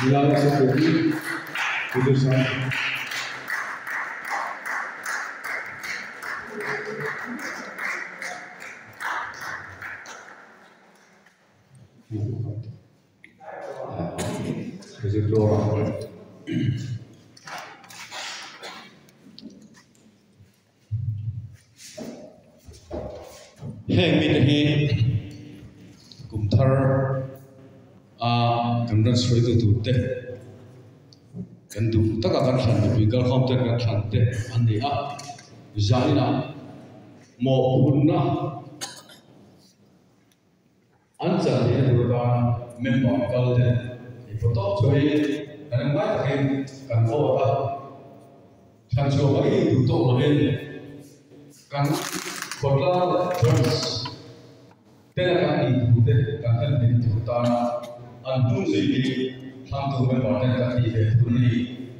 Wilayah Seperti Putusan Heng min hi kumthar kamran soi tu te kan du taka kan than bi kal khom te kan than te an ni a zaina mo punna an cha ni du da member kal te I photo choi kan mai ta kan ho ta than cho mai du to lo hen kan khotla jones tena kan I du te kan kan ni tu ta an tu se ni tham tu member te kan ni ve tu ni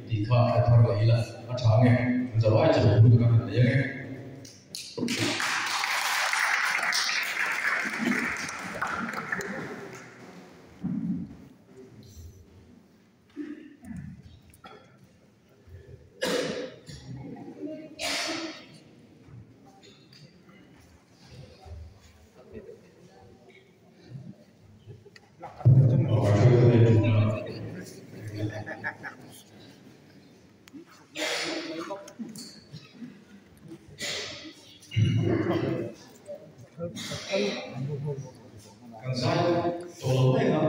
di kha ta thar lai la a thang nge za wai cha du kan ni nge kan sai to lo pe na